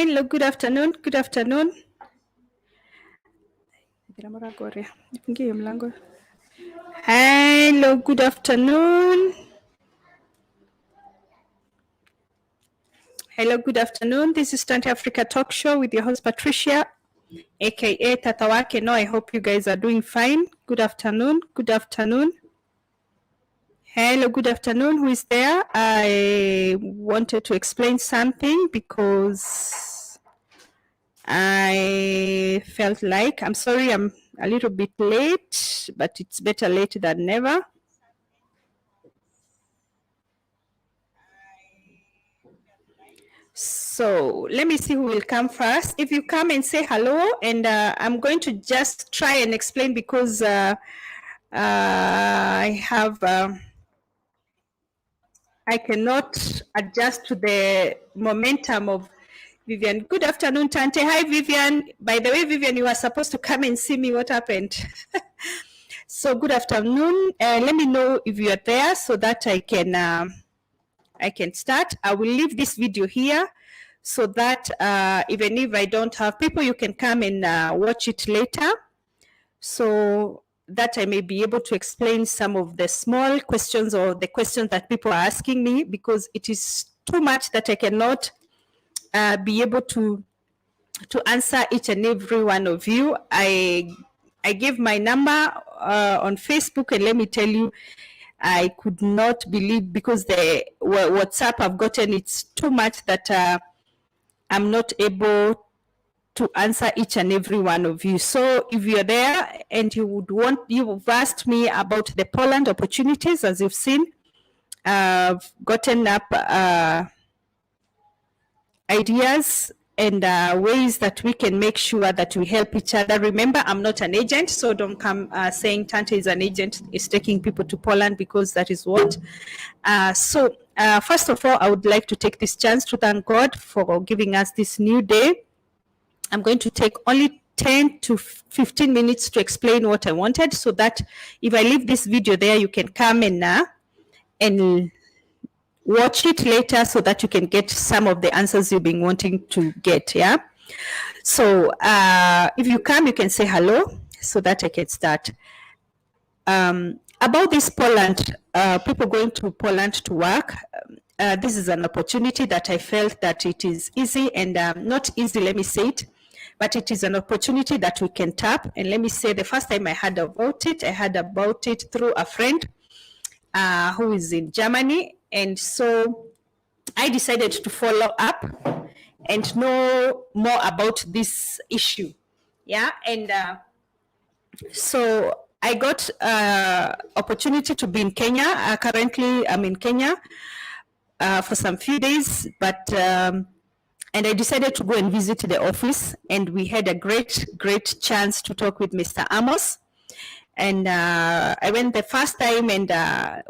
Hello, good afternoon. Good afternoon. Hello, good afternoon. Hello, good afternoon. This is Tante Africa Talk Show with your host Patricia, aka Tatawake. No, I hope you guys are doing fine. Good afternoon. Good afternoon. Hello, good afternoon. Who is there? I wanted to explain something because I felt like, I'm sorry, I'm a little bit late, but it's better late than never. So let me see who will come first. If you come and say hello, and I'm going to just try and explain because I have, I cannot adjust to the momentum of Vivian. Good afternoon, Tante. Hi, Vivian. By the way, Vivian, you were supposed to come and see me. What happened? So good afternoon. Let me know if you are there so that I can start. I will leave this video here so that even if I don't have people, you can come and watch it later. So that I may be able to explain some of the small questions or the questions that people are asking me, because it is too much that I cannot be able to answer each and every one of you. I gave my number on Facebook, and let me tell you, I could not believe, because the WhatsApp I've gotten, it's too much that I'm not able to answer each and every one of you. So if you're there and you've asked me about the Poland opportunities, as you've seen, I've gotten up ideas and ways that we can make sure that we help each other. Remember, I'm not an agent, so don't come saying Tante is an agent, is taking people to Poland, because that is what. So first of all, I would like to take this chance to thank God for giving us this new day. I'm going to take only 10 to 15 minutes to explain what I wanted, so that if I leave this video there, you can come and watch it later so that you can get some of the answers you've been wanting to get, yeah? So if you come, you can say hello so that I can start. About this Poland, people going to Poland to work, this is an opportunity that I felt that it is easy and not easy, let me say it, but it is an opportunity that we can tap. And let me say, the first time I heard about it through a friend who is in Germany. And so I decided to follow up and know more about this issue. Yeah, and so I got opportunity to be in Kenya. Currently, I'm in Kenya for some few days, but and I decided to go and visit the office, and we had a great chance to talk with Mr. Amos. And I went the first time, and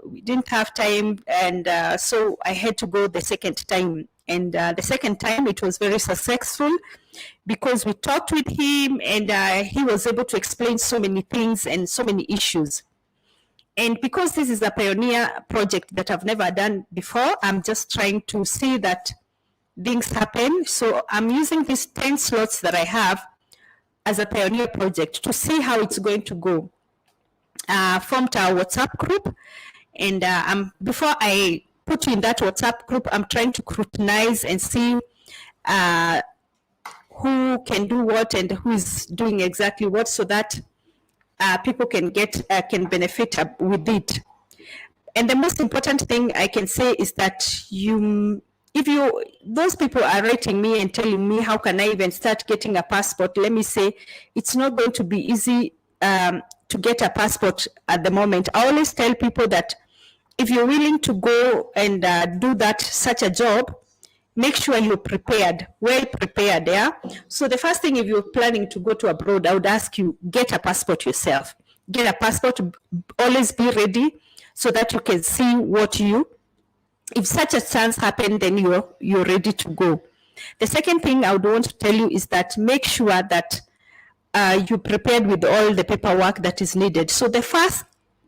we didn't have time, and so I had to go the second time. And the second time, it was very successful, because we talked with him, and he was able to explain so many things and so many issues. And because this is a pioneer project that I've never done before, I'm just trying to see that things happen. So I'm using these 10 slots that I have as a pioneer project to see how it's going to go. Formed our WhatsApp group, and before I put you in that WhatsApp group, I'm trying to scrutinize and see who can do what and who is doing exactly what, so that people can benefit with it. And the most important thing I can say is that those people are writing me and telling me, how can I even start getting a passport? Let me say, it's not going to be easy to get a passport at the moment. I always tell people that if you're willing to go and do such a job, make sure you're prepared, well prepared, yeah? So the first thing, if you're planning to go to abroad, I would ask you, get a passport yourself. Get a passport, always be ready, so that you can see if such a chance happens, then you're ready to go. The second thing I would want to tell you is that make sure that you're prepared with all the paperwork that is needed. So the first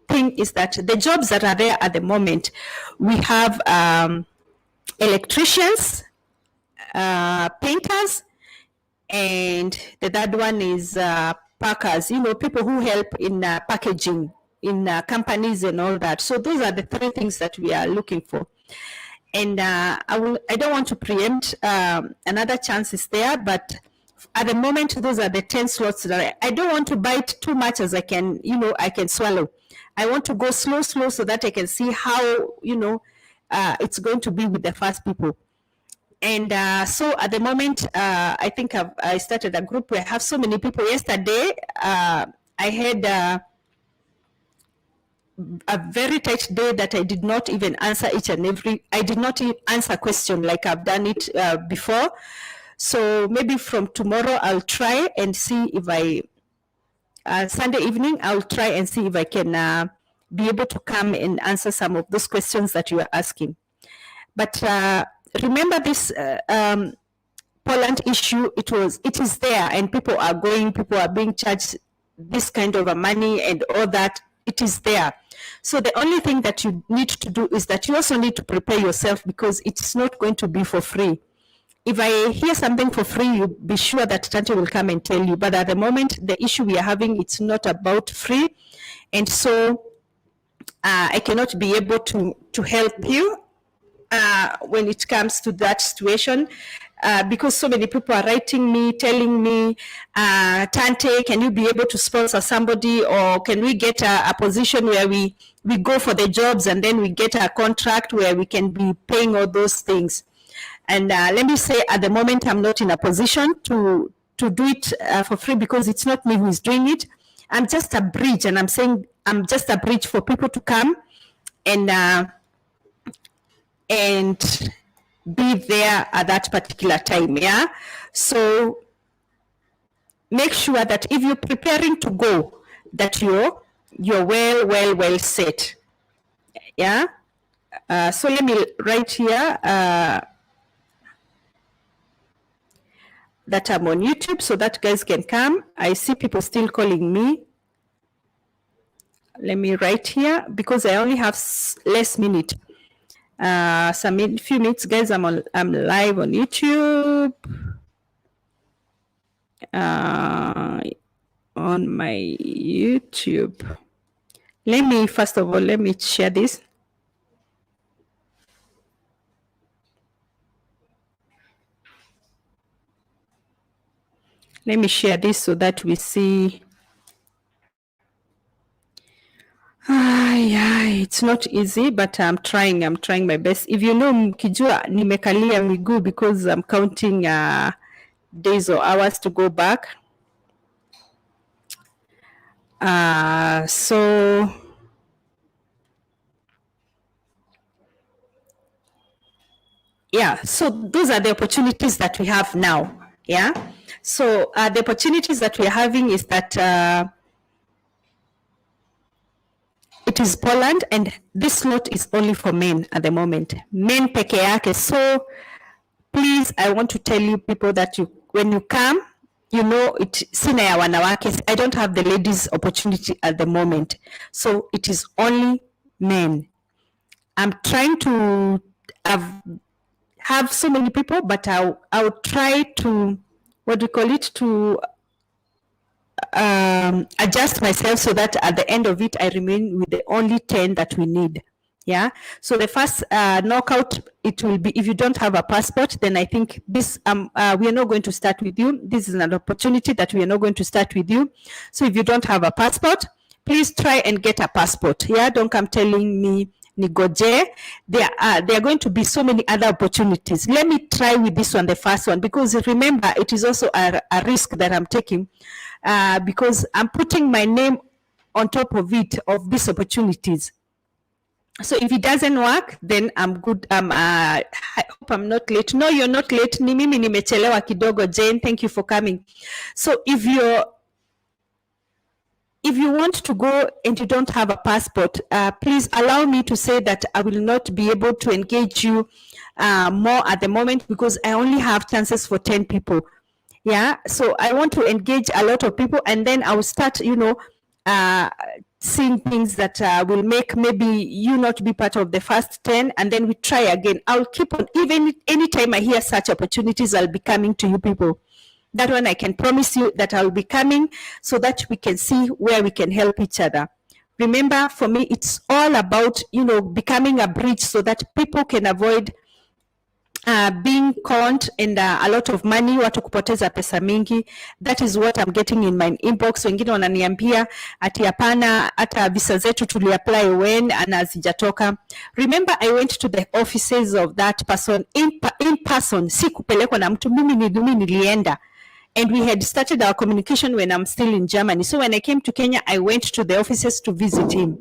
thing is that the jobs that are there at the moment, we have electricians, painters, and the third one is packers, people who help in packaging in companies and all that. So those are the three things that we are looking for. And I don't want to preempt another chance is there, but at the moment, those are the 10 slots that I don't want to bite too much as I can, I can swallow. I want to go slow so that I can see how, it's going to be with the first people. And so at the moment, I think I started a group where I have so many people. Yesterday, I had a very tight day that I did not even answer I did not answer a question like I've done it before. So maybe from tomorrow, I'll try and see if Sunday evening, I'll try and see if I can be able to come and answer some of those questions that you are asking. But remember this Poland issue, it is there, and people are being charged this kind of a money and all that. It is there. So the only thing that you need to do is that you also need to prepare yourself, because it's not going to be for free. If I hear something for free, you be sure that Tante will come and tell you. But at the moment, the issue we are having, it's not about free. And so I cannot be able to help you when it comes to that situation. Because so many people are writing me, telling me, Tante, can you be able to sponsor somebody, or can we get a position where we go for the jobs and then we get a contract where we can be paying all those things. And let me say, at the moment, I'm not in a position to do it for free, because it's not me who is doing it. I'm just a bridge, and I'm saying I'm just a bridge for people to come and be there at that particular time, yeah? So make sure that if you're preparing to go, that you're well set, yeah? So let me write here that I'm on YouTube so that guys can come. I see people still calling me. Let me write here, because I only have less minute. Few minutes, guys. I'm live on YouTube. On my YouTube. First of all, let me share this. Let me share this so that we see. Yeah, it's not easy, but I'm trying my best. If you know, mkijua nimekalia miguu because I'm counting days or hours to go back. So yeah, so those are the opportunities that we have now. Yeah, so the opportunities that we're having is that it is Poland, and this slot is only for men at the moment. Men peke yake. So please, I want to tell you people that when you come, sina ya wanawake. I don't have the ladies opportunity at the moment. So it is only men. I'm trying to have so many people, but I'll try to, to adjust myself so that at the end of it, I remain with the only 10 that we need. Yeah. So the first knockout, it will be, if you don't have a passport, then I think this, we are not going to start with you. This is an opportunity that we are not going to start with you. So if you don't have a passport, please try and get a passport. Yeah. Don't come telling me, Nigoje. There are going to be so many other opportunities. Let me try with this one, the first one, because remember, it is also a risk that I'm taking. Because I'm putting my name on top of it, of these opportunities. So if it doesn't work, then I'm good. I hope I'm not late. No, you're not late. Ni mimi nimechelewa kidogo. Jane, thank you for coming. So if you want to go and you don't have a passport, please allow me to say that I will not be able to engage you more at the moment, because I only have chances for 10 people. Yeah, so I want to engage a lot of people, and then I will start, seeing things that will make maybe you not be part of the first 10, and then we try again. I'll keep on, even anytime I hear such opportunities, I'll be coming to you people. That one I can promise you that I'll be coming so that we can see where we can help each other. Remember, for me, it's all about, becoming a bridge so that people can avoid being conned and a lot of money, watu kupoteza pesa mingi. That is what I'm getting in my inbox. Wengine wananiambia ati hapana, hata visa zetu tuliapply when na hazijatoka. Remember, I went to the offices of that person in person, si kupelekwa na mtu, mimi nilienda. And we had started our communication when I'm still in Germany. So when I came to Kenya, I went to the offices to visit him.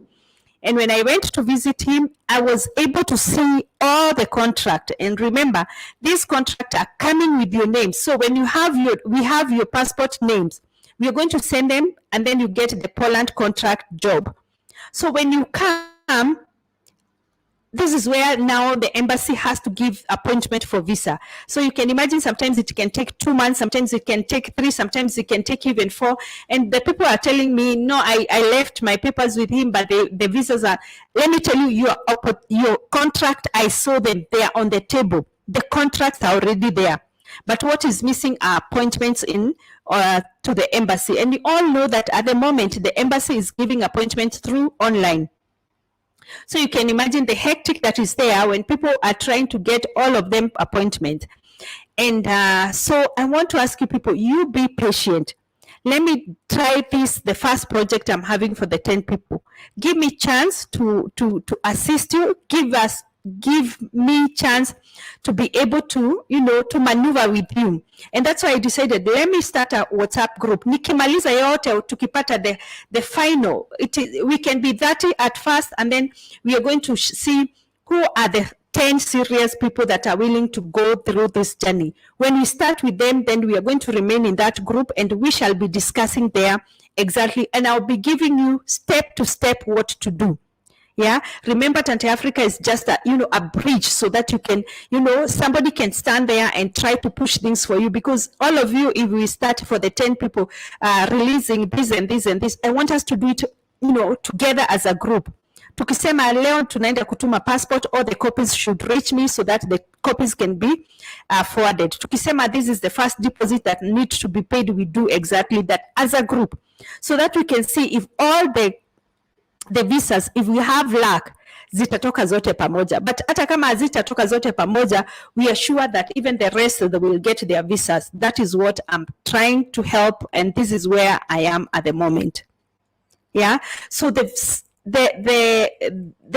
And when I went to visit him, I was able to see all the contract. And remember, these contracts are coming with your name. So when we have your passport names, we are going to send them, and then you get the Poland contract job. So when you come, this is where now the embassy has to give appointment for visa. So you can imagine sometimes it can take 2 months, sometimes it can take 3, sometimes it can take even 4. And the people are telling me, no, I left my papers with him, but the visas are, let me tell you, your contract, I saw them, they are on the table. The contracts are already there. But what is missing are appointments to the embassy. And you all know that at the moment, the embassy is giving appointments through online. So you can imagine the hectic that is there when people are trying to get all of them appointments. And so I want to ask you people, you be patient. Let me try this, the first project I'm having for the 10 people. Give me chance to assist you. Give me chance to be able to, to maneuver with you. And that's why I decided, let me start a WhatsApp group. Nikimaliza yote, tukipata the final. We can be 30 at first, and then we are going to see who are the 10 serious people that are willing to go through this journey. When we start with them, then we are going to remain in that group, and we shall be discussing there exactly. And I'll be giving you step to step what to do. Yeah, remember, Tante Africa is just a bridge so that you can, somebody can stand there and try to push things for you. Because all of you, if we start for the 10 people releasing this and this and this, I want us to do it, together as a group. Tukisema leo tunaenda kutuma passport, all the copies should reach me so that the copies can be forwarded. Tukisema this is the first deposit that needs to be paid, we do exactly that as a group, so that we can see if all the visas, if we have luck, zitatoka zote pamoja. But hata kama zitatoka zote pamoja, we are sure that even the rest will get their visas. That is what I'm trying to help, and this is where I am at the moment. Yeah, so the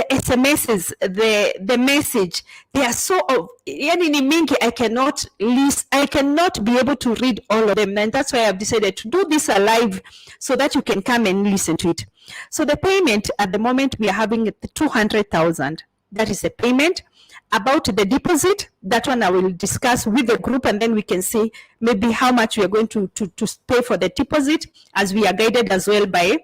SMSs, the message, they are so yani ni mingi, I cannot be able to read all of them, and that's why I've decided to do this live so that you can come and listen to it. So the payment at the moment, we are having 200,000. That is the payment. About the deposit, that one I will discuss with the group, and then we can see maybe how much we are going to pay for the deposit, as we are guided as well by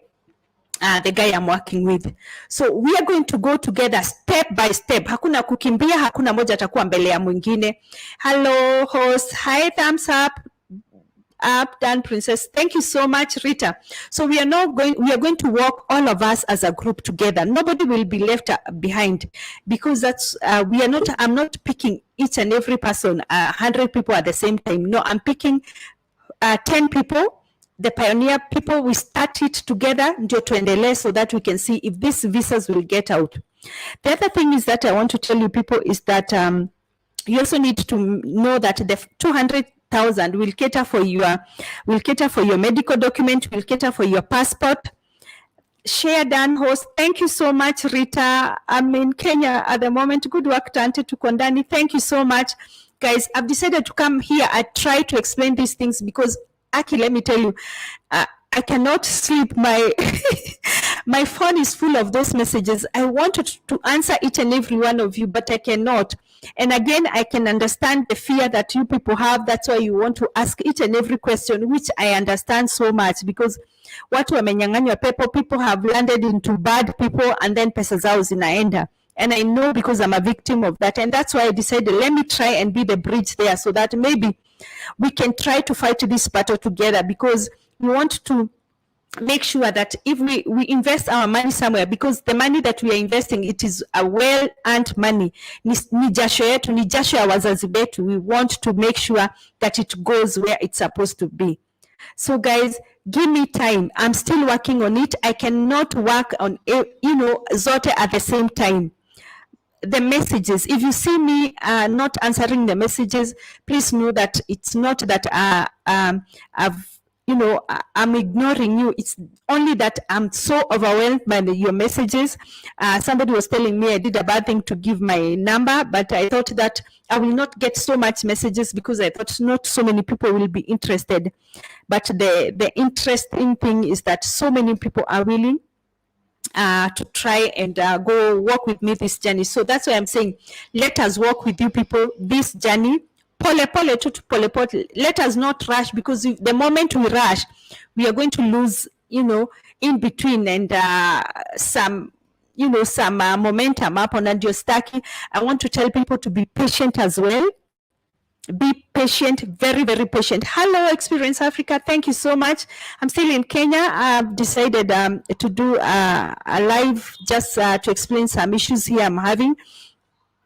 the guy I'm working with. So we are going to go together step by step. Hakuna kukimbia, hakuna moja atakuwa mbele ya mwingine. Hello host, hi, thumbs up, done, princess. Thank you so much, Rita. So we are going to walk, all of us as a group together. Nobody will be left behind, because that's I'm not picking each and every person 100 people at the same time. No, I'm picking 10 people, the pioneer people. We start it together, ndio tuendelee, so that we can see if these visas will get out. The other thing is that I want to tell you people is that you also need to know that the 200,000 will cater for your medical document, will cater for your passport. Share done, host. Thank you so much, Rita. I'm in Kenya at the moment. Good work, Tante Tukondani. Thank you so much, guys. I've decided to come here. I try to explain these things because, Aki, let me tell you, I cannot sleep. My phone is full of those messages. I wanted to answer each and every one of you, but I cannot. And again, I can understand the fear that you people have. That's why you want to ask each and every question, which I understand so much, because watu wamenyang'anywa pepo, people have landed into bad people, and then pesa zao zinaenda. And I know, because I'm a victim of that. And that's why I decided, let me try and be the bridge there, so that maybe we can try to fight this battle together, because we want to make sure that if we invest our money somewhere, because the money that we are investing, it is a well earned money, ni jasho yetu, ni jasho ya wazazi wetu. We want to make sure that it goes where it's supposed to be. So guys, give me time. I'm still working on it. I cannot work on, zote at the same time. The messages, if you see me not answering the messages, please know that it's not that I'm ignoring you. It's only that I'm so overwhelmed by your messages. Somebody was telling me I did a bad thing to give my number, but I thought that I will not get so much messages because I thought not so many people will be interested. But the interesting thing is that so many people are willing to try and go walk with me this journey. So that's why I'm saying, let us walk with you people this journey. Pole pole to pole pole. Let us not rush, because the moment we rush, we are going to lose, in between, and some momentum up on, and you're stuck. I want to tell people to be patient as well. Be patient, very, very patient. Hello, Experience Africa. Thank you so much. I'm still in Kenya. I've decided to do a live just to explain some issues here I'm having.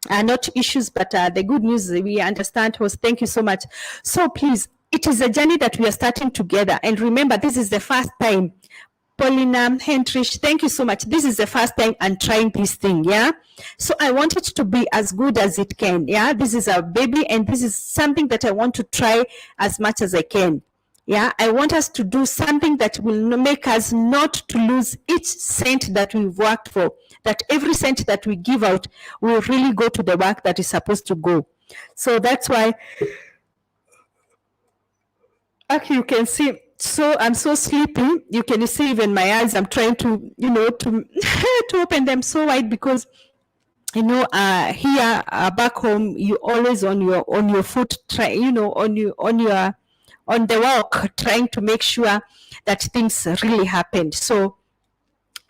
Not issues, but the good news we understand was, thank you so much. So please, it is a journey that we are starting together. And remember, this is the first time. Paulina, Henrich, thank you so much. This is the first time I'm trying this thing, yeah? So I want it to be as good as it can, yeah? This is a baby, and this is something that I want to try as much as I can, yeah? I want us to do something that will make us not to lose each cent that we've worked for, that every cent that we give out will really go to the work that is supposed to go. So that's why, actually, you can see, so I'm so sleepy. You can see even my eyes. I'm trying to, to open them so wide, because, here back home, you always on your foot, try, on the walk, trying to make sure that things really happened. So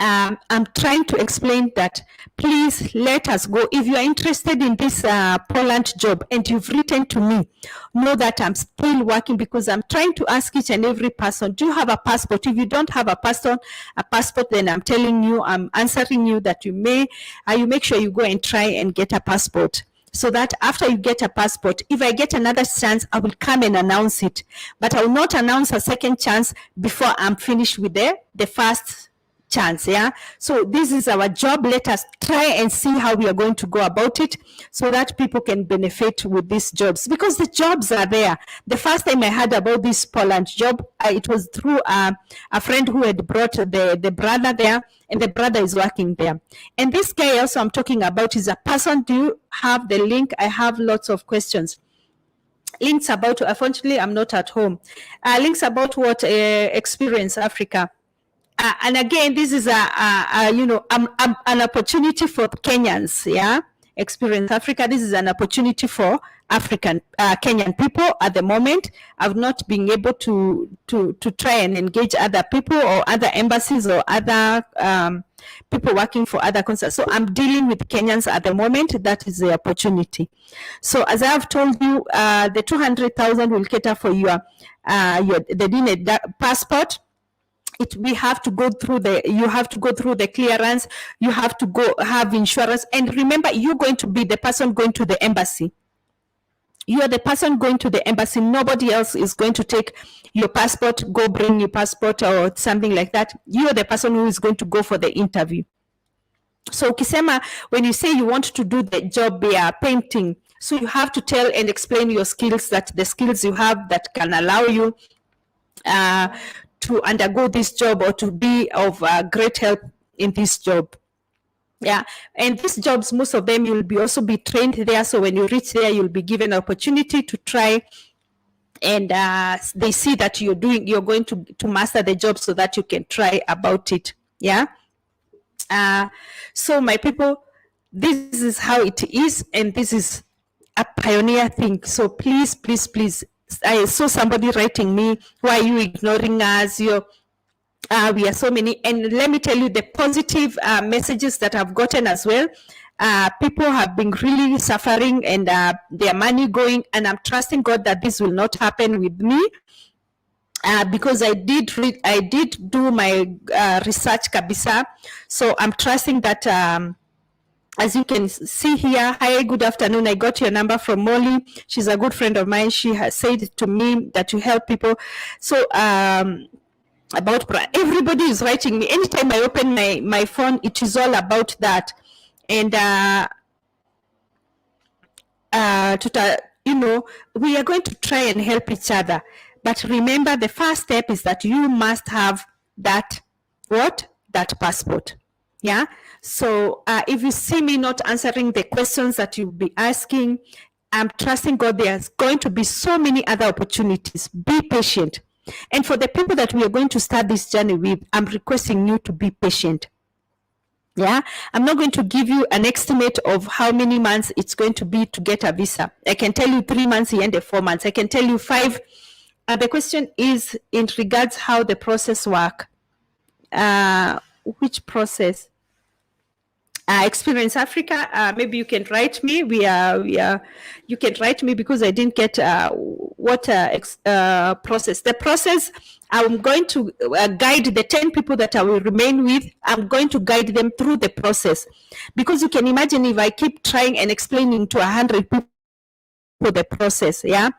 I'm trying to explain that, please let us go. If you are interested in this Poland job and you've written to me, know that I'm still working, because I'm trying to ask each and every person, do you have a passport? If you don't have a passport, then I'm telling you, I'm answering you that you make sure you go and try and get a passport. So that after you get a passport, if I get another chance, I will come and announce it. But I will not announce a second chance before I'm finished with the first chance, yeah? So this is our job. Let us try and see how we are going to go about it, so that people can benefit with these jobs, because the jobs are there. The first time I heard about this Poland job, it was through a friend who had brought the brother there, and the brother is working there. And this guy also I'm talking about is a person. Do you have the link? I have lots of questions. Links about, unfortunately, I'm not at home. Links about what? Experience Africa. And again, this is an opportunity for Kenyans, yeah? Experience Africa. This is an opportunity for Kenyan people at the moment. I've not been able to try and engage other people or other embassies or other people working for other concerns. So I'm dealing with Kenyans at the moment. That is the opportunity. So as I have told you, the 200,000 will cater for the DINE passport. You have to go through the clearance, you have to go have insurance, and remember, you're going to be the person going to the embassy. You are the person going to the embassy. Nobody else is going to take your passport, go bring your passport or something like that. You are the person who is going to go for the interview. So ukisema, when you say you want to do the job painting, so you have to tell and explain your skills, that the skills you have that can allow you to undergo this job, or to be of great help in this job. Yeah, and these jobs, most of them, you'll also be trained there. So when you reach there, you'll be given an opportunity to try, and they see that you're going to master the job, so that you can try about it. Yeah. So my people, this is how it is, and this is a pioneer thing. So please, please, please. I saw somebody writing me, why are you ignoring us? We are so many. And let me tell you, the positive messages that I've gotten as well. People have been really suffering, and their money going, and I'm trusting God that this will not happen with me. because I did do my research kabisa. So I'm trusting that as you can see here, hi, good afternoon. I got your number from Molly. She's a good friend of mine. She has said to me that you help people. So about everybody is writing me. Anytime I open my phone, it is all about that. And we are going to try and help each other. But remember, the first step is that you must have that passport. Yeah. So if you see me not answering the questions that you'll be asking, I'm trusting God. There's going to be so many other opportunities. Be patient. And for the people that we are going to start this journey with, I'm requesting you to be patient. Yeah, I'm not going to give you an estimate of how many months it's going to be to get a visa. I can tell you 3 months and 4 months. I can tell you 5. The question is in regards how the process work. Which process? Experience Africa. Maybe you can write me. You can write me because I didn't get what process. The process, I'm going to guide the 10 people that I will remain with. I'm going to guide them through the process, because you can imagine if I keep trying and explaining to 100 people the process. Yeah,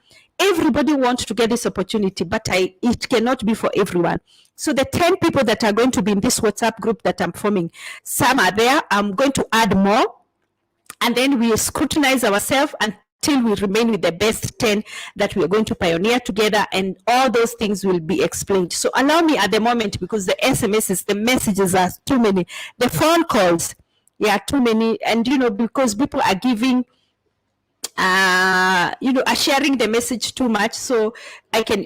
everybody wants to get this opportunity, but it cannot be for everyone. So the 10 people that are going to be in this WhatsApp group that I'm forming, some are there. I'm going to add more, and then we scrutinize ourselves until we remain with the best 10 that we are going to pioneer together, and all those things will be explained. So allow me at the moment, because the SMSs, the messages are too many, the phone calls, too many, and because people are giving are sharing the message too much, so I can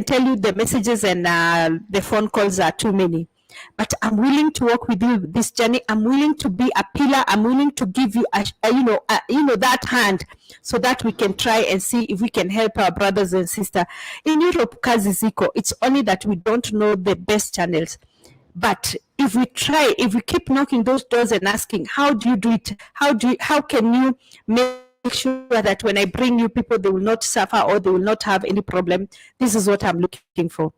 tell you the messages and the phone calls are too many. But I'm willing to walk with you this journey. I'm willing to be a pillar. I'm willing to give you that hand, so that we can try and see if we can help our brothers and sisters in Europe. Kazi ziko, it's only that we don't know the best channels. But if we try, if we keep knocking those doors and asking, how do you do it? How can you make sure that when I bring you people, they will not suffer or they will not have any problem? This is what I'm looking for.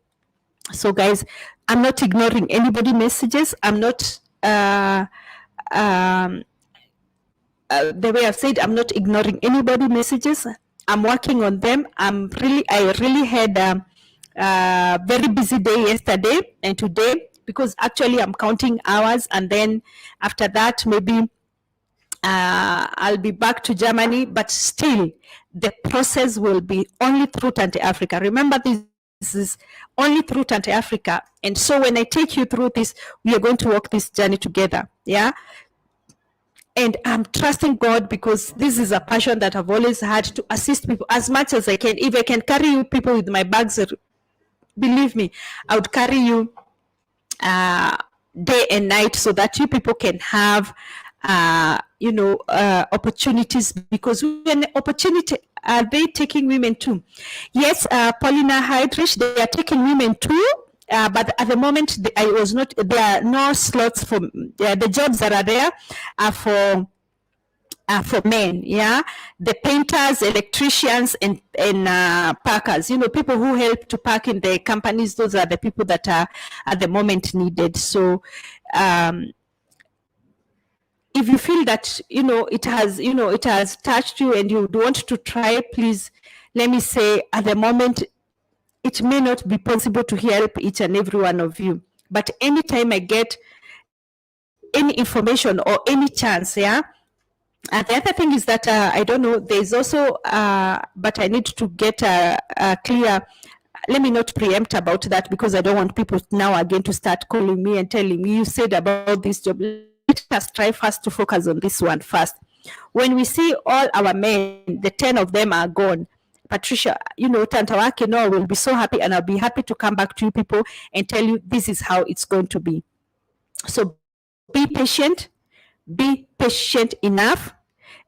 So guys, I'm not ignoring anybody messages. I'm not, the way I've said, I'm not ignoring anybody messages. I'm working on them. I really had a very busy day yesterday and today, because actually I'm counting hours, and then after that maybe I'll be back to Germany, but still the process will be only through Tante Africa. Remember, this is only through Tante Africa. And so when I take you through this, we are going to walk this journey together. Yeah. And I'm trusting God, because this is a passion that I've always had, to assist people as much as I can. If I can carry you people with my bags, believe me, I would carry you day and night, so that you people can have opportunities, because when opportunity, are they taking women too? Yes, Paulina Heidrich, they are taking women too, but at the moment there are no slots for the jobs that are there are for men. Yeah, the painters, electricians, and packers, people who help to pack in the companies, those are the people that are at the moment needed. So if you feel that it has touched you and you want to try, please let me say, at the moment it may not be possible to help each and every one of you, but anytime I get any information or any chance, yeah. And the other thing is that I don't know, there's also but I need to get a clear, let me not preempt about that, because I don't want people now again to start calling me and telling me, you said about this job. Let us try first to focus on this one first. When we see all our men, the 10 of them are gone, Patricia, Tantawake Noah will be so happy, and I'll be happy to come back to you people and tell you this is how it's going to be. So be patient enough,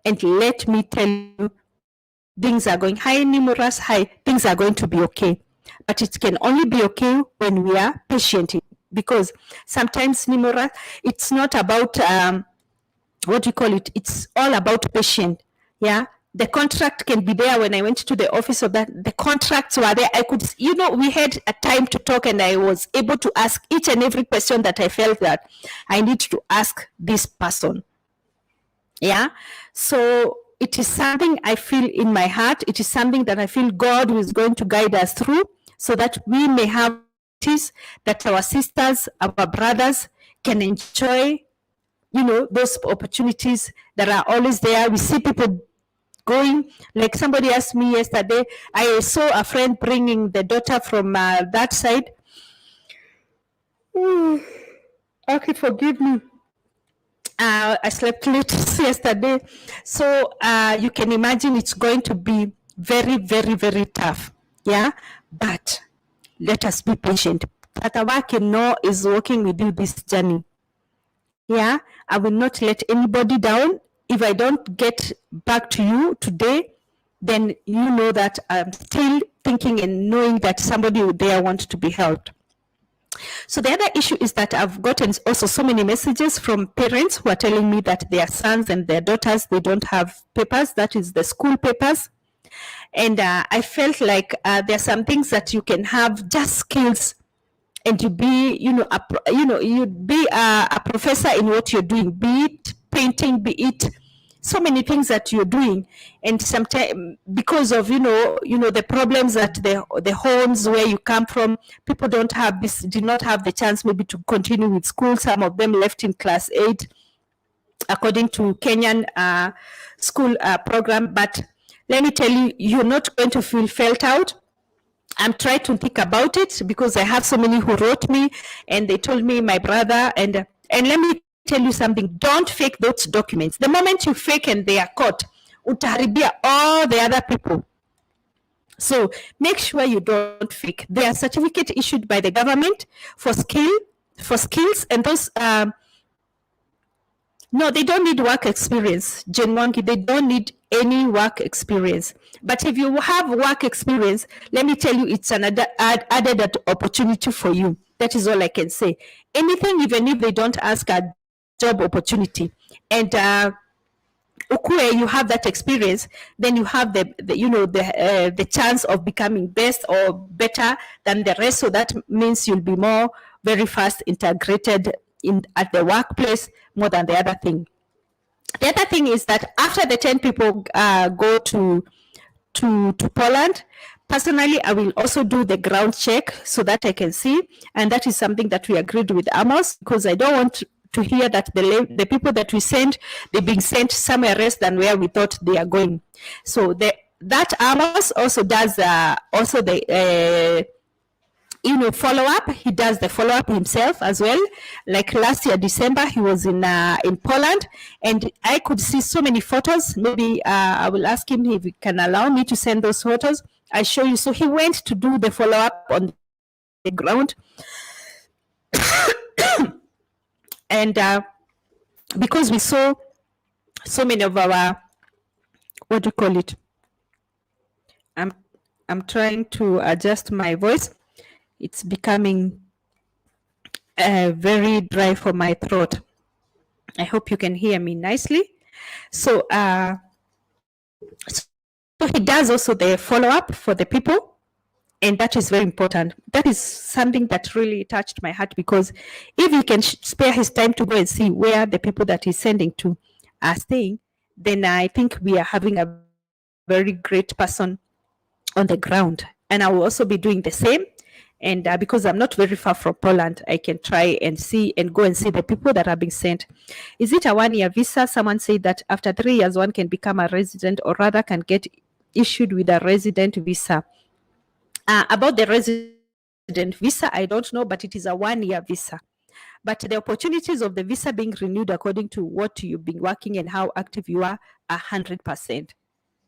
and let me tell you, things are going, hi Nimuras, hi, things are going to be okay. But it can only be okay when we are patient, because sometimes, Nimura, it's not about what do you call it, it's all about patience. Yeah, The contract can be there. When I went to the office of that, the contracts were there. I could, we had a time to talk, and I was able to ask each and every question that I felt that I need to ask this person. Yeah. So it is something I feel in my heart. It is something that I feel God is going to guide us through, so that we may have this, that our sisters, our brothers can enjoy, those opportunities that are always there. We see people going, like somebody asked me yesterday, I saw a friend bringing the daughter from that side. Okay, forgive me. I slept late yesterday. So you can imagine it's going to be very, very, very tough. Yeah. But let us be patient. Tata Wakino is working with you this journey. Yeah. I will not let anybody down. If I don't get back to you today, then you know that I'm still thinking and knowing that somebody there wants to be helped. So the other issue is that I've gotten also so many messages from parents who are telling me that their sons and their daughters, they don't have papers, that is the school papers. And I felt like there are some things that you can have just skills, and you be, you'd be a professor in what you're doing, be it painting, be it so many things that you're doing, and sometimes because of the problems that the homes where you come from, people did not have the chance maybe to continue with school. Some of them left in class 8 according to Kenyan school program. But let me tell you, you're not going to feel felt out. I'm trying to think about it, because I have so many who wrote me and they told me, my brother, and let me tell you something, don't fake those documents. The moment you fake and they are caught, utaharibia all the other people. So make sure you don't fake. There are certificates issued by the government for skills, and those no, they don't need work experience, Jane Wangi. They don't need any work experience. But if you have work experience, let me tell you, it's an added opportunity for you. That is all I can say. Anything, even if they don't ask a job opportunity, and you have that experience, then you have the chance of becoming best or better than the rest. So that means you'll be more very fast integrated at the workplace more than the other thing. The other thing is that after the 10 people go to Poland, personally, I will also do the ground check so that I can see, and that is something that we agreed with Amos, because I don't want to hear that the people that we send, they're being sent somewhere else than where we thought they are going. So that Amos also does also the follow up. He does the follow up himself as well. Like last year, December, he was in Poland, and I could see so many photos. Maybe I will ask him if he can allow me to send those photos. I show you. So he went to do the follow up on the ground. And because we saw so many of our, what do you call it? I'm trying to adjust my voice. It's becoming very dry for my throat. I hope you can hear me nicely. So, so he does also the follow-up for the people, and that is very important. That is something that really touched my heart, because if he can spare his time to go and see where the people that he's sending to are staying, then I think we are having a very great person on the ground. And I will also be doing the same. And because I'm not very far from Poland, I can try and see and go and see the people that are being sent. Is it a 1-year visa? Someone said that after 3 years, one can become a resident, or rather can get issued with a resident visa. About the resident visa, I don't know, but it is a 1-year visa. But the opportunities of the visa being renewed according to what you've been working and how active you are, 100%.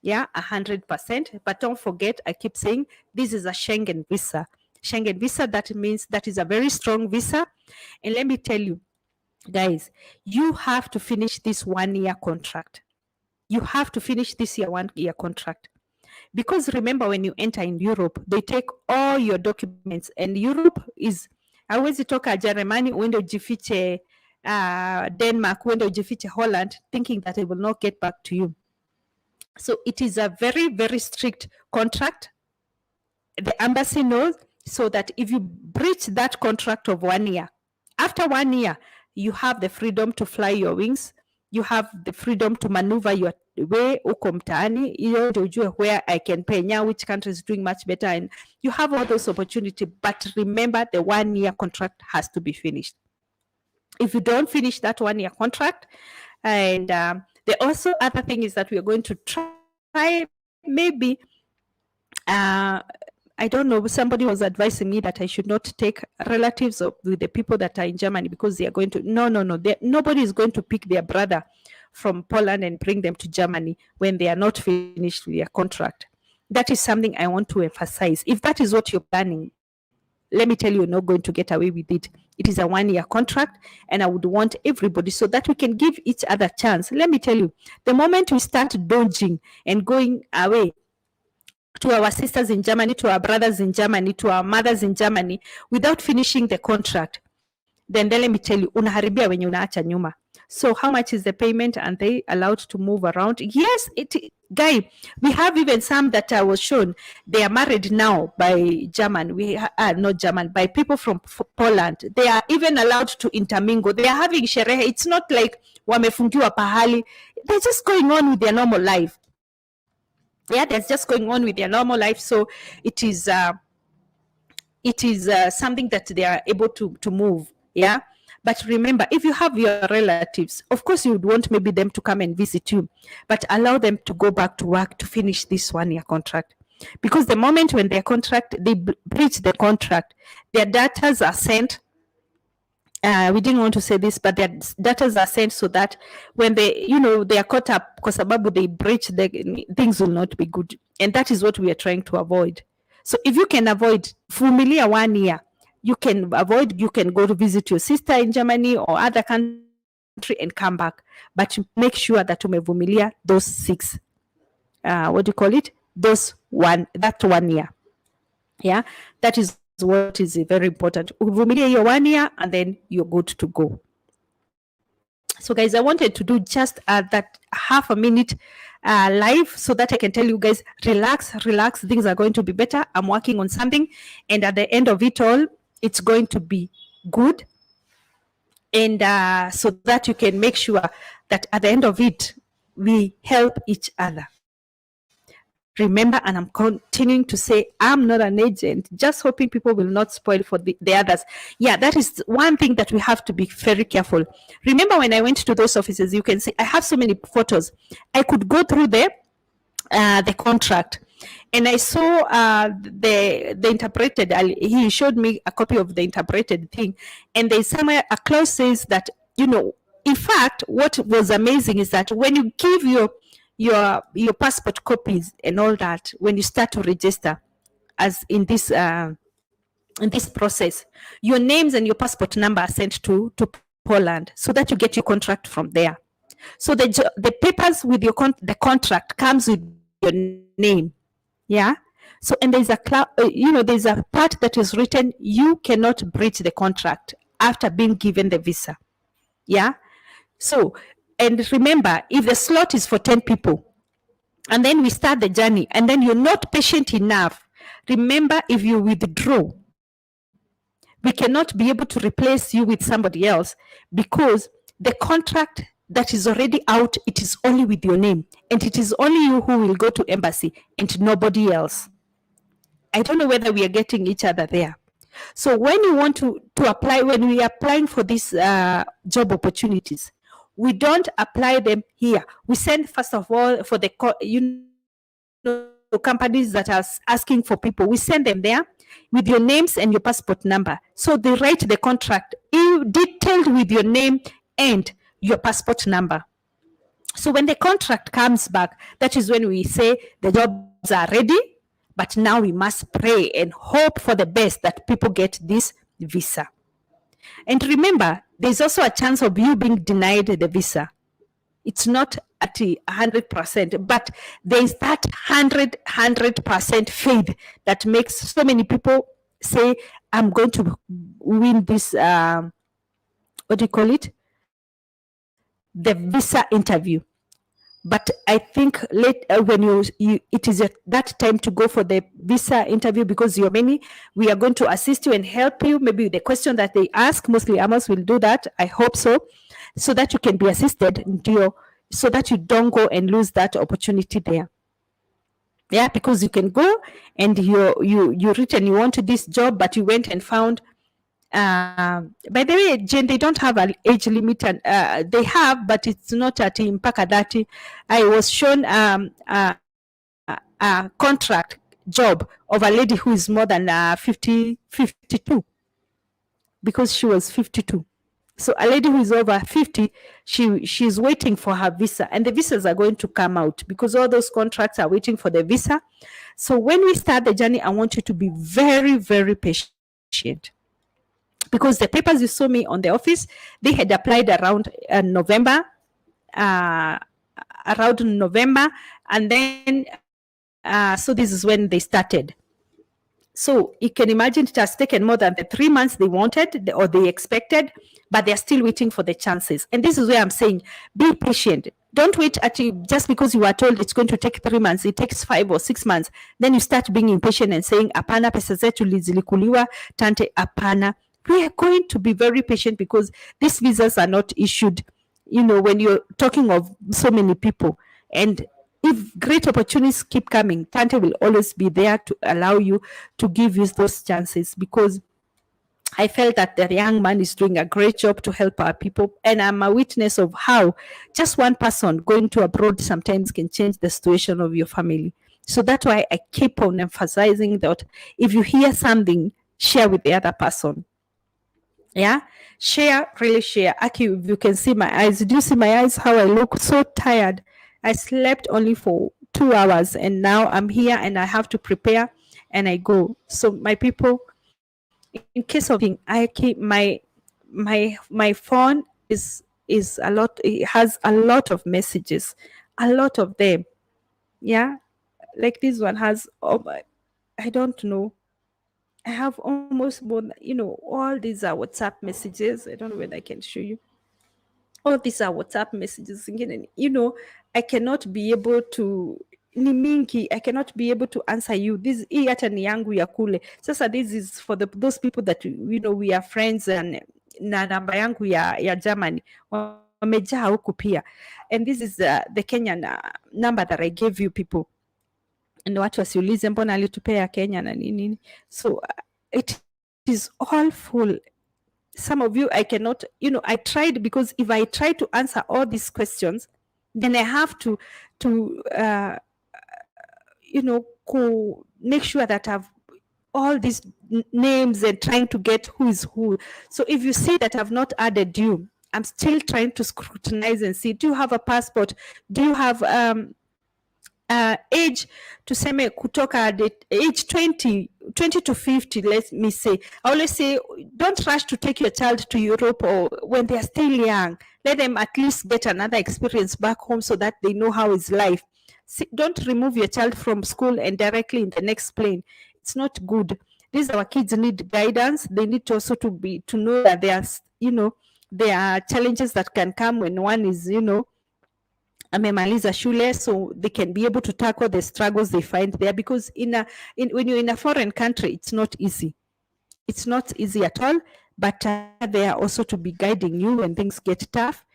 Yeah, 100%. But don't forget, I keep saying, this is a Schengen visa. Schengen visa, that means that is a very strong visa. And let me tell you, guys, you have to finish this 1-year contract. You have to finish this 1-year contract. Because remember, when you enter in Europe, they take all your documents, and Europe is, hawezi toka Jerumani uende ujifiche Denmark, uende ujifiche Holland, thinking that it will not get back to you. So it is a very, very strict contract. The embassy knows, so that if you breach that contract of 1 year, after 1 year, you have the freedom to fly your wings. You have the freedom to maneuver your way uko mtaani, ndio ujue where I can pay now, which country is doing much better, and you have all those opportunities. But remember, the 1 year contract has to be finished. If you don't finish that 1 year contract, and the also other thing is that we are going to try maybe I don't know, somebody was advising me that I should not take relatives with the people that are in Germany, because they are going to, no, nobody is going to pick their brother from Poland and bring them to Germany when they are not finished with their contract. That is something I want to emphasize. If that is what you're planning, let me tell you, you're not going to get away with it. It is a 1 year contract, and I would want everybody, so that we can give each other a chance. Let me tell you, the moment we start dodging and going away to our sisters in Germany, to our brothers in Germany, to our mothers in Germany, without finishing the contract, then let me tell you, unaharibia wenye unaacha nyuma. So how much is the payment? And they allowed to move around? Yes, guy, we have even some that I was shown. They are married now by German. We are not German, by people from Poland. They are even allowed to intermingle. They are having sherehe. It's not like wamefungiwa pahali. They're just going on with their normal life. Yeah, that's just going on with their normal life. So it is something that they are able to move. Yeah. But remember, if you have your relatives, of course you would want maybe them to come and visit you, but allow them to go back to work to finish this 1 year contract. Because the moment when their contract, they breach the contract, their data are sent. We didn't want to say this, but their data are sent so that when they, they are caught up, because about they breach, things will not be good. And that is what we are trying to avoid. So if you can avoid familiar 1 year, you can go to visit your sister in Germany or other country and come back. But make sure that umevumilia those 6, what do you call it? That 1 year. Yeah, that is what is very important. Uvumilia your 1 year, and then you're good to go. So guys, I wanted to do just that half a minute live, so that I can tell you guys, relax, things are going to be better. I'm working on something, and at the end of it all, it's going to be good. And so that you can make sure that at the end of it, we help each other. Remember, and I'm continuing to say, I'm not an agent, just hoping people will not spoil for the others. Yeah, that is one thing that we have to be very careful. Remember, when I went to those offices, you can see I have so many photos. I could go through the contract, and I saw the interpreted. He showed me a copy of the interpreted thing, and there's somewhere a clause says that, in fact, what was amazing is that when you give your passport copies and all that, when you start to register as in this process, your names and your passport number are sent to Poland, so that you get your contract from there. So the papers with your the contract comes with your name. Yeah. So, and there's there's a part that is written, you cannot breach the contract after being given the visa. Yeah. So, and remember, if the slot is for 10 people, and then we start the journey, and then you're not patient enough, remember, if you withdraw, we cannot be able to replace you with somebody else, because the contract that is already out, it is only with your name, and it is only you who will go to embassy and nobody else. I don't know whether we are getting each other there. So when you want to apply, when we are applying for these job opportunities, we don't apply them here. We send, first of all, for the companies that are asking for people, we send them there with your names and your passport number. So they write the contract detailed with your name and your passport number. So when the contract comes back, that is when we say the jobs are ready, but now we must pray and hope for the best that people get this visa. And remember, there's also a chance of you being denied the visa. It's not at 100%, but there's that 100% faith that makes so many people say, I'm going to win this, what do you call it? The visa interview. But I think when it is that time to go for the visa interview, because you're many, we are going to assist you and help you. Maybe the question that they ask, mostly Amos will do that. I hope so that you can be assisted into so that you don't go and lose that opportunity there. Yeah, because you can go and you written you wanted this job, but you went and found. By the way, Jane, they don't have an age limit, and they have, but it's not at mpaka 30. I was shown a contract job of a lady who is more than 52, because she was 52. So a lady who is over 50, she's waiting for her visa, and the visas are going to come out because all those contracts are waiting for the visa. So when we start the journey, I want you to be very, very patient, because the papers you saw me on the office, they had applied around November, and then so this is when they started. So you can imagine it has taken more than the 3 months they wanted or they expected, but they're still waiting for the chances. And this is where I'm saying, be patient. Don't wait just because you are told it's going to take 3 months, it takes 5 or 6 months. Then you start being impatient and saying, apana, pesa zetu zilikuliwa, tante, apana. We are going to be very patient because these visas are not issued, when you're talking of so many people. And if great opportunities keep coming, Tante will always be there to allow you, to give you those chances, because I felt that the young man is doing a great job to help our people. And I'm a witness of how just one person going to abroad sometimes can change the situation of your family. So that's why I keep on emphasizing that if you hear something, share with the other person. Yeah, really share. Aki, if you can see my eyes, do you see my eyes, how I look so tired? I slept only for 2 hours, and now I'm here and I have to prepare and I go. So my people, in case of thing, I keep my phone is a lot. It has a lot of messages, a lot of them. Yeah, like this one has. I don't know. I have almost more. All these are WhatsApp messages. I don't know whether I can show you. All these are WhatsApp messages. I cannot be able to ni mingi, I cannot be able to answer you. This hii hata ni yangu ya kule. Sasa this is for those people that we are friends, and na namba yangu ya Germany wamejaa huku pia. And this is the Kenyan number that I gave you people. And watu wasiulize mbona alitupea Kenya na nini. So it is all full. Some of you, I cannot, I tried, because if I try to answer all these questions, then I have to make sure that I've all these names and trying to get who is who. So if you see that I've not added you, I'm still trying to scrutinize and see, do you have a passport? Do you have age tuseme kutoka age 20 to 50, let me say. I always say, don't rush to take your child to Europe or when they are still young. Let them at least get another experience back home so that they know how is life. See, don't remove your child from school and directly in the next plane. It's not good. These our kids need guidance. They need also to know that there are challenges that can come when one is amemaliza shule, so they can be able to tackle the struggles they find there, because when you're in a foreign country, it's not easy. It's not easy at all, but they are also to be guiding you when things get tough.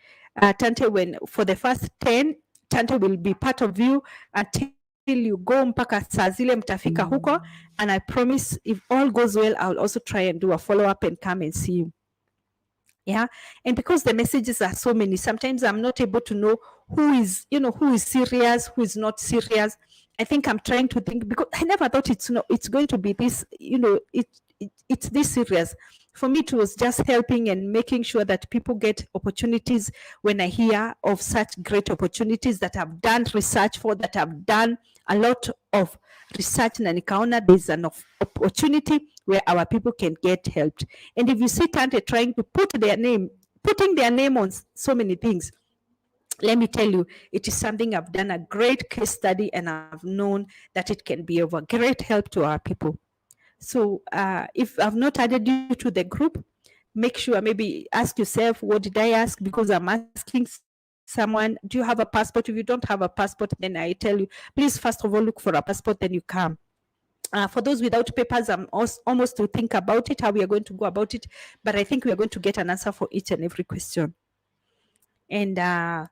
Tante, for the first 10, Tante will be part of you until you go mpaka saa zile mtafika huko, and I promise if all goes well, I'll also try and do a follow-up and come and see you. Yeah, and because the messages are so many, sometimes I'm not able to know who is serious, who is not serious. I think I'm trying to think, because I never thought it's going to be this, it's this serious. For me, it was just helping and making sure that people get opportunities. When I hear of such great opportunities that I've done research for, that I've done a lot of research, na nikaona there's an opportunity where our people can get helped. And if you see Tante trying to putting their name on so many things, let me tell you, it is something I've done a great case study, and I've known that it can be of a great help to our people. So if I've not added you to the group, make sure, maybe ask yourself, what did I ask? Because I'm asking someone, do you have a passport? If you don't have a passport, then I tell you, please first of all look for a passport, then you come. For those without papers, I'm almost to think about it, how we are going to go about it, but I think we are going to get an answer for each and every question. And I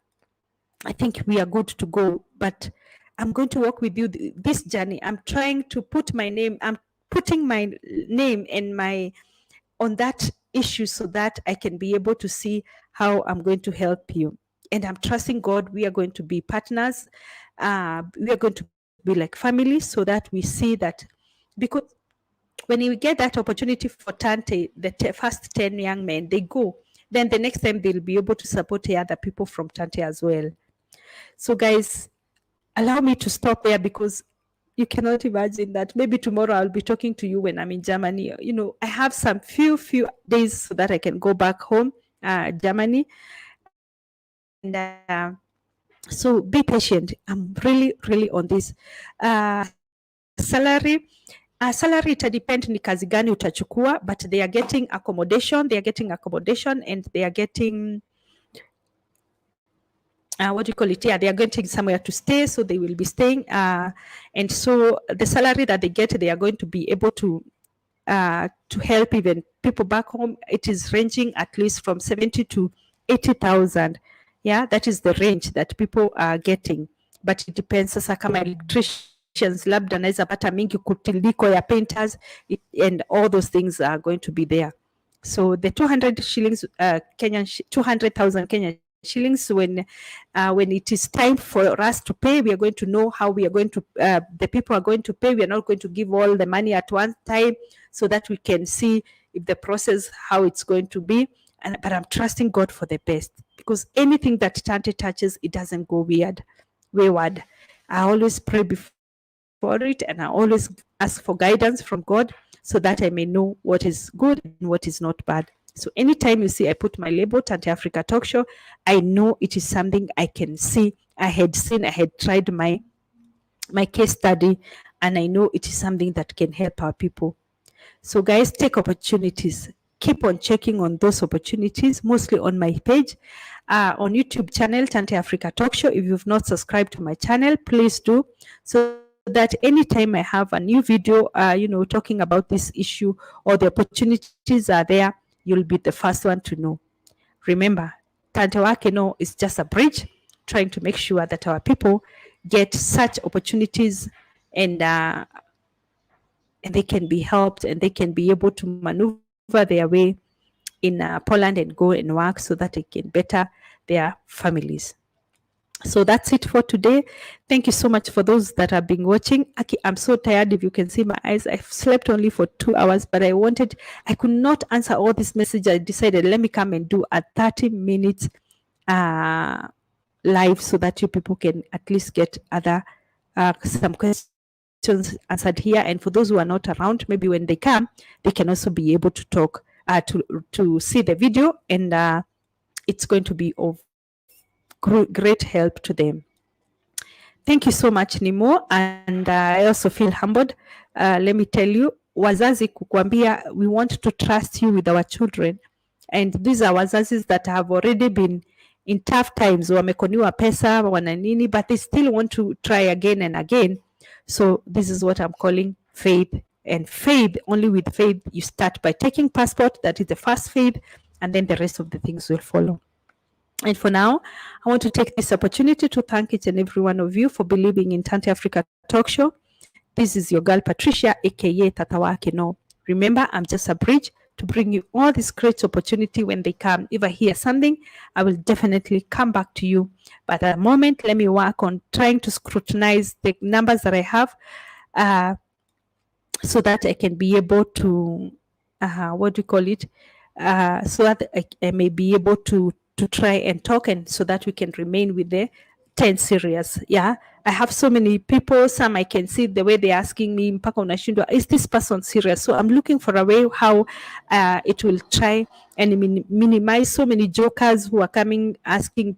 think we are good to go, but I'm going to walk with you this journey. I'm trying to put my name, I'm putting my name and my on that issue so that I can be able to see how I'm going to help you. And I'm trusting God, we are going to be partners. We are going to be like family, so that we see that, because when you get that opportunity for Tante, the first 10 young men, they go, then the next time they'll be able to support the other people from Tante as well. So guys, allow me to stop there, because you cannot imagine that maybe tomorrow I'll be talking to you when I'm in Germany. You know, I have some few days so that I can go back home, Germany. And so be patient. I'm really on this. Salary ita depend ni kazi gani utachukua, but they are getting accommodation. And they are getting what do you call it? Yeah, they are getting somewhere to stay, so they will be staying. And so the salary that they get, they are going to be able to help even people back home. It is ranging at least from 70 to 80,000. Yeah, that is the range that people are getting, but it depends. Sasa kama electricians labda naweza pata mingi kutiliko ya painters, and all those things are going to be there. So the 200 shillings, 200,000 Kenyan shillings, when it is time for us to pay, we are going to know how we are going to, the people are going to pay. We are not going to give all the money at one time, so that we can see if the process, how it's going to be. But I'm trusting God for the best, because anything that Tante touches, it doesn't go wayward. I always pray before it, and I always ask for guidance from God, so that I may know what is good and what is not bad. So anytime you see I put my label, Tante Africa Talk Show, I know it is something I can see. I had tried my case study, and I know it is something that can help our people. So guys, take opportunities. Keep on checking on those opportunities, mostly on my page, on YouTube channel, Tante Africa Talk Show. If you've not subscribed to my channel, please do, so that anytime I have a new video, talking about this issue, or the opportunities are there, you'll be the first one to know. Remember, Tante Wake No is just a bridge, trying to make sure that our people get such opportunities, and they can be helped, and they can be able to maneuver their way in Poland and go and work, so that they can better their families. So that's it for today. Thank you so much for those that have been watching. Aki, I'm so tired. If you can see my eyes, I've slept only for 2 hours, but I could not answer all this message. I decided, let me come and do a 30-minute live, so that you people can at least get other some questions answered here. And for those who are not around, maybe when they come, they can also be able to talk, to see the video, and it's going to be of great help to them. Thank you so much, Nimo, and I also feel humbled. Let me tell you, wazazi kukwambia, we want to trust you with our children, and these are wazazis that have already been in tough times, wamekoniwa pesa, wana nini, but they still want to try again and again. So this is what I'm calling faith. And faith, only with faith, you start by taking passport. That is the first faith, and then the rest of the things will follow. And for now, I want to take this opportunity to thank each and every one of you for believing in Tante Africa Talk Show. This is your girl, Patricia, aka Tata Wake No. Remember, I'm just a bridge to bring you all this great opportunity when they come. If I hear something, I will definitely come back to you. But at the moment, let me work on trying to scrutinize the numbers that I have, so that I can be able to, so that I may be able to try and talk, and so that we can remain with the 10 series. Yeah, I have so many people. Some I can see the way they're asking me, mpaka unashindwa, is this person serious? So I'm looking for a way how it will try and minimize so many jokers who are coming asking,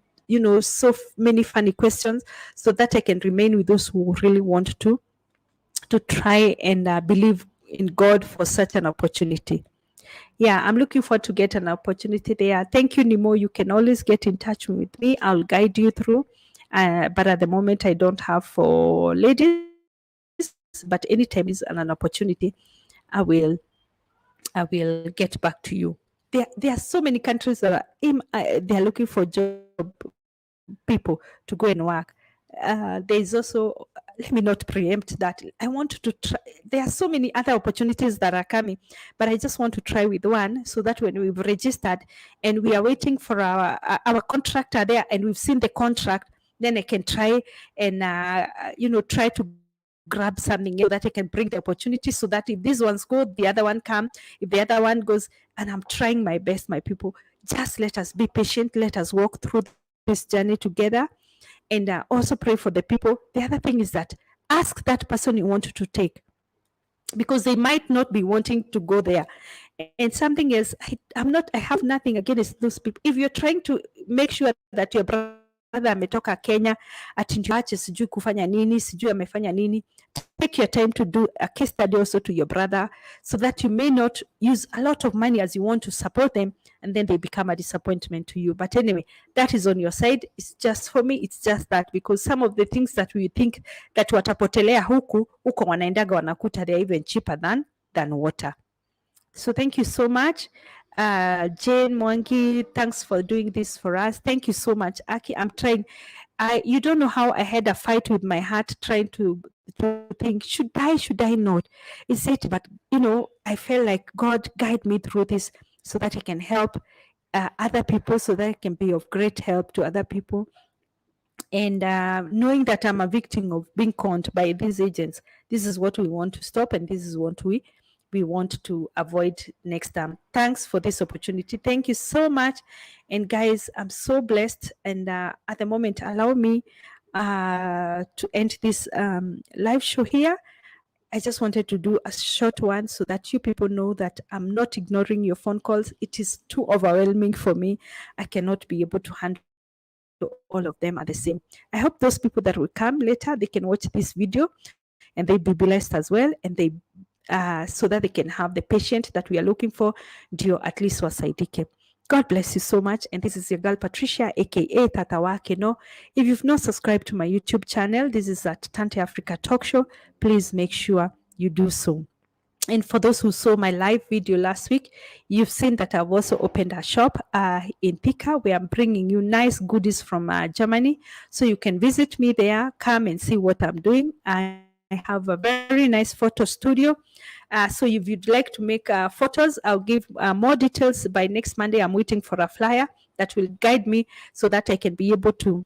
so many funny questions, so that I can remain with those who really want to try and believe in God for such an opportunity. yeah, I'm looking forward to get an opportunity there. Thank you, Nimo. You can always get in touch with me. I'll guide you through. But at the moment, I don't have for ladies. But anytime is an opportunity, I will get back to you. There are so many countries that they are looking for job people to go and work. There's also, let me not preempt that. I want to try. There are so many other opportunities that are coming, but I just want to try with one so that when we've registered and we are waiting for our contractor there and we've seen the contract, then I can try and try to grab something else so that I can bring the opportunity so that if these ones go, the other one come. If the other one goes, and I'm trying my best, my people. Just let us be patient. Let us walk through this journey together, and also pray for the people. The other thing is that ask that person you want to take, because they might not be wanting to go there. And something else, I have nothing against those people. If you're trying to make sure that your brother ametoka Kenya, ati ndio ache sijui kufanya nini, sijui amefanya nini, take your time to do a case study also to your brother, so that you may not use a lot of money as you want to support them, and then they become a disappointment to you. But anyway, that is on your side. It's just, for me, it's just that, because some of the things that we think that watapotelea huku wanaendaga wanakuta, they're even cheaper than water. So thank you so much. Jane Mwangi, thanks for doing this for us. Thank you so much. Aki, I'm trying. You don't know how I had a fight with my heart trying to think, should I not? Is it? But, I felt like God guide me through this so that I can help other people, so that I can be of great help to other people. And knowing that I'm a victim of being conned by these agents, this is what we want to stop, and this is what we want to avoid next time. Thanks for this opportunity. Thank you so much. And guys, I'm so blessed. And at the moment, allow me to end this live show here. I just wanted to do a short one so that you people know that I'm not ignoring your phone calls. It is too overwhelming for me. I cannot be able to handle all of them at the same. I hope those people that will come later, they can watch this video and they be blessed as well, and they so that they can have the patient that we are looking for, ndio at least wasaidike. God bless you so much. And this is your girl Patricia, aka Tata Wake No. If you've not subscribed to my YouTube channel, this is at Tante Africa Talk Show. Please make sure you do so. And for those who saw my live video last week, you've seen that I've also opened a shop in Thika, where I'm bringing you nice goodies from Germany. So you can visit me there, come and see what I'm doing. I have a very nice photo studio. So if you'd like to make photos, I'll give more details by next Monday. I'm waiting for a flyer that will guide me so that I can be able to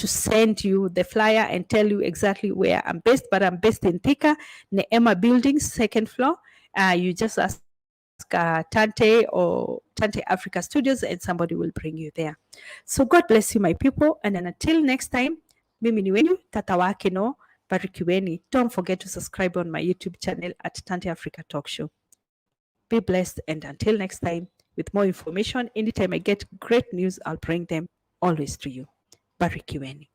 send you the flyer and tell you exactly where I'm based. But I'm based in Thika, Neema Building, 2nd floor. You just ask Tante or Tante Africa Studios and somebody will bring you there. So God bless you, my people. And then until next time, mimi ni wenyu, Tata Wake No, barikiweni. Don't forget to subscribe on my YouTube channel at Tante Africa Talk Show. Be blessed, and until next time, with more information, anytime I get great news, I'll bring them always to you. Barikiweni.